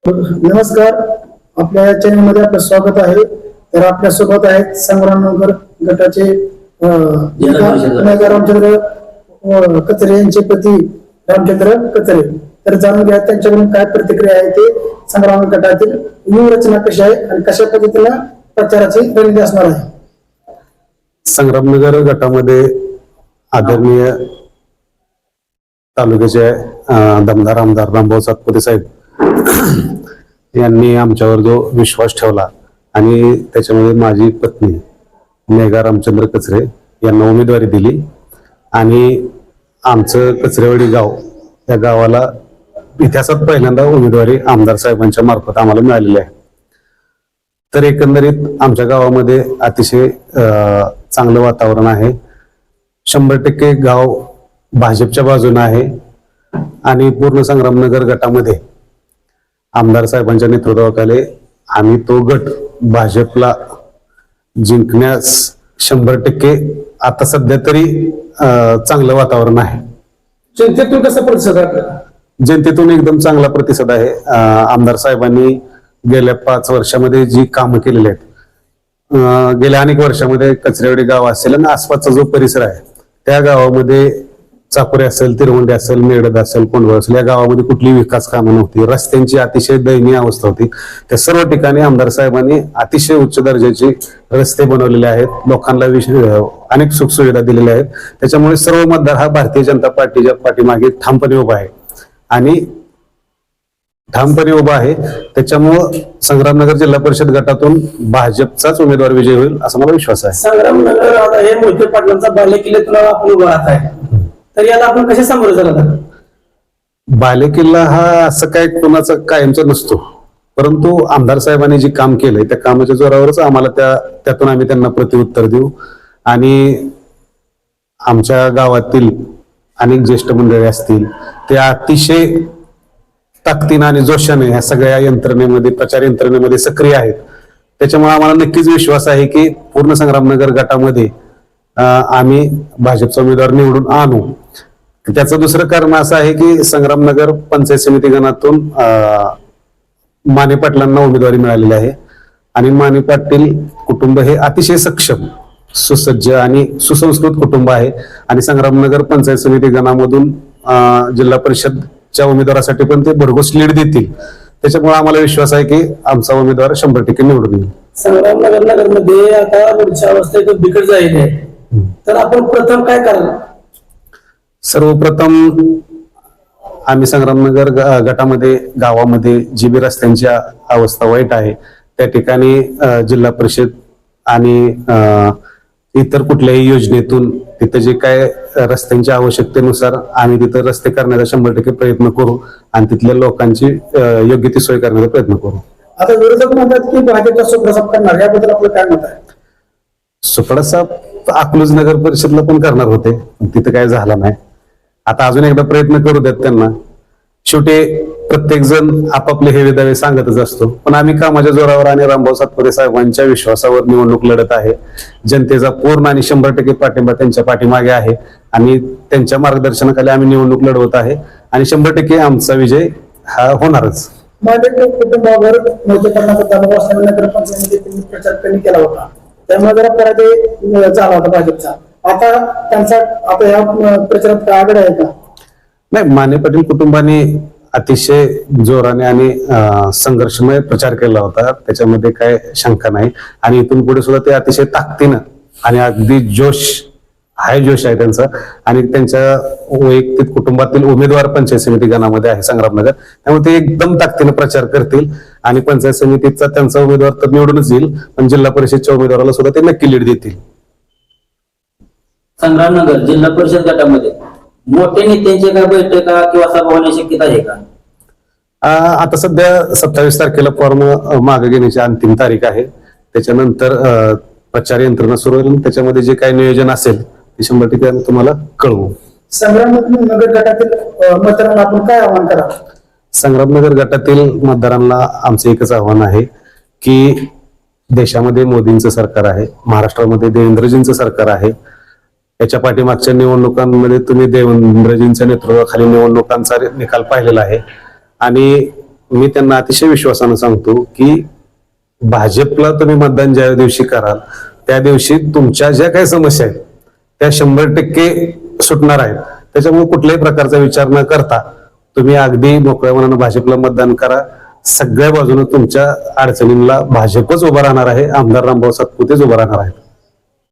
नमस्कार. आपल्या चॅनलमध्ये आपलं स्वागत आहे. तर आपल्या सोबत आहेत संग्रामनगर गटाचे रामचंद्र कचरे यांचे पती रामचंद्र कचरे. तर जाणून घ्या त्यांच्याकडून काय प्रतिक्रिया आहे ते. संग्राम गटातील व्यूहरचना कशी आहे आणि कशा पद्धतीने प्रचाराची रणनीती असणार आहे. संग्रामनगर गटामध्ये आदरणीय तालुक्याचे दमदार आमदार रामभाऊ सातपुते साहेब यांनी आमच्यावर जो विश्वास ठेवला आणि त्याच्यामध्ये माझी पत्नी मेघा रामचंद्र कचरे यांना उमेदवारी दिली आणि आमचं कचरेवाडी गाव या गावाला इतिहासात पहिल्यांदा उमेदवारी आमदार साहेबांच्या मार्फत आम्हाला मिळालेली आहे. तर एकंदरीत आमच्या गावामध्ये अतिशय चांगलं वातावरण आहे. 100% गाव भाजपच्या बाजूने आहे आणि पूर्ण संग्रामनगर गटामध्ये आमदार साहेबांच्या नेतृत्वाखाली आम्ही तो गट भाजपला जिंकण्यास 100% आता सध्या तरी चांगलं वातावरण आहे. जनतेतून कसा प्रतिसाद आहे? जनतेतून एकदम चांगला प्रतिसाद आहे. आमदार साहेबांनी गेल्या 5 वर्षामध्ये जी कामं केलेली आहेत, गेल्या अनेक वर्षामध्ये कचरेवाडी गाव असेल आणि आसपासचा जो परिसर आहे त्या गावामध्ये चापुरे असेल, तिरवंडी असेल, मेडद असेल, कोंडवळ असेल, या गावामध्ये कुठलीही विकास कामं नव्हती. रस्त्यांची अतिशय दयनीय अवस्था होती. त्या सर्व ठिकाणी आमदार साहेबांनी अतिशय उच्च दर्जाचे रस्ते बनवलेले आहेत. लोकांना अनेक सुखसुविधा दिलेल्या आहेत. त्याच्यामुळे सर्व मतदार हा भारतीय जनता पार्टीच्या पाठीमागे ठामपणे उभा आहे आणि ठामपणे उभा आहे. त्याच्यामुळं संग्रामनगर जिल्हा परिषद गटातून भाजपचाच उमेदवार विजय होईल असा मला विश्वास आहे. संग्रामनगर आता हे मोहिते पाटलांचा बालेकिल्ल्यातून आपण उभा राहत आहे, तर याला आपण कसे सामोरं जाणार? बालेकिल्ला हा असं काय कोणाचा कायमचा नसतो, परंतु आमदार साहेबांनी जे काम केलंय त्या कामाच्या जोरावरच आम्हाला त्यातून आम्ही त्यांना प्रत्युत्तर देऊ. आणि आमच्या गावातील अनेक ज्येष्ठ मंडळी असतील ते अतिशय ताकदीनं आणि जोशाने ह्या सगळ्या यंत्रणेमध्ये, प्रचार यंत्रणेमध्ये सक्रिय आहेत. त्याच्यामुळे आम्हाला नक्कीच विश्वास आहे की पूर्ण संग्रामनगर गटामध्ये आम्ही भाजपचा उमेदवार निवडून आणू. त्याचं दुसरं कारण असं आहे की संग्रामनगर पंचायत समिती गणातून माने पाटलांना उमेदवारी मिळालेली आहे आणि माने पाटील कुटुंब हे अतिशय सक्षम, सुसज्ज आणि सुसंस्कृत कुटुंब आहे आणि संग्रामनगर पंचायत समिती गणामधून जिल्हा परिषदच्या उमेदवारासाठी पण ते भरघोस लीड देतील. त्याच्यामुळे आम्हाला विश्वास आहे की आमचा उमेदवार 100% निवडून येईल. संग्रामनगर नगरमध्ये आता रोडची अवस्था एकदम बिकट झालेली आहे, तर आपण प्रथम काय कराल? सर्वप्रथम आम्ही संग्रामनगर गटामध्ये गावामध्ये जी बी रस्त्यांची अवस्था वाईट आहे त्या ठिकाणी जिल्हा परिषद आणि इतर कुठल्याही योजनेतून तिथं जे काय रस्त्यांच्या आवश्यकतेनुसार आम्ही तिथं रस्ते करण्याचा 100% प्रयत्न करू आणि तिथल्या लोकांची योग्य ती सोय करण्याचा प्रयत्न करू. आता विरोधक म्हणतात की भाजपचा सुप्रसाद करणार, याबद्दल आपलं काय मत आहे? सुपडासाहेब अकलूज नगर परिषदला पण करणार होते, तिथं काय झालं नाही. आता अजून एकदा प्रयत्न करू देत त्यांना. शेवटी प्रत्येक जण आपापले हे दावे सांगतच असतो, पण आम्ही कामाच्या जोरावर आणि रामभाऊ सातपुते साहेबांच्या विश्वासावर निवडणूक लढत आहे. जनतेचा पूर्ण आणि 100% पाठिंबा त्यांच्या पाठीमागे आहे आणि त्यांच्या मार्गदर्शनाखाली आम्ही निवडणूक लढवत आहे आणि 100% आमचा विजय हा होणारच. माझ्या कुटुंबावर मोठे करण्याचा दबाव असल्याने नगरपंचायतीने प्रचार कमी केला होता, त्यामुळे जरा पराजय झाला होता भाजपचा. आता त्यांचा आता या प्रचारात काय आघाडी आहे का? नाही, माने पाटील कुटुंबाने अतिशय जोराने आणि संघर्षमय प्रचार केला होता, त्याच्यामध्ये काय शंका नाही. आणि इथून पुढे सुद्धा ते अतिशय ताकदीनं आणि अगदी जोश आहे त्यांचा. आणि त्यांच्या वैयक्तिक कुटुंबातील उमेदवार पंचायत समिती गणामध्ये आहे संग्रामनगर, त्यामुळे ते एकदम ताकदीनं प्रचार करतील आणि पंचायत समितीचा त्यांचा उमेदवार तर निवडूनच येईल, पण जिल्हा परिषदच्या उमेदवाराला सुद्धा ते नक्की लीड देतील. संग्रामनगर जिल्हा परिषद गटामध्ये मोठे नेत्यांचे काय बैठका किंवा सभा होण्याची शक्यता आहे का? आता सध्या 27 तारखेला फॉर्म मागे घेण्याची अंतिम तारीख आहे. त्याच्यानंतर प्रचार यंत्रणा सुरू होईल. त्याच्यामध्ये जे काही नियोजन असेल ते 100% तुम्हाला कळवू. संग्रामनगर गटातील मतदारांना आपण काय आव्हान करा? संग्रामनगर गटातील मतदारांना आमचं एकच आव्हान आहे की देशामध्ये मोदींचं सरकार आहे, महाराष्ट्रामध्ये देवेंद्रजींचं सरकार आहे. याच्या पाठीमागच्या निवडणुकांमध्ये तुम्ही देवेंद्रजींच्या नेतृत्वाखाली निवडणुकांचा निकाल पाहिलेला आहे आणि मी त्यांना अतिशय विश्वासानं सांगतो की भाजपला तुम्ही मतदान ज्या दिवशी कराल त्या दिवशी तुमच्या ज्या काही समस्या आहेत त्या 100% सुटणार आहेत. त्याच्यामुळे कुठल्याही प्रकारचा विचार न करता तुम्ही अगदी मोकळ्या मनानं भाजपला मतदान करा. सगळ्या बाजूने तुमच्या अडचणींना भाजपच उभा राहणार आहे, आमदार रामभाऊ सातपुतेच उभा राहणार आहेत.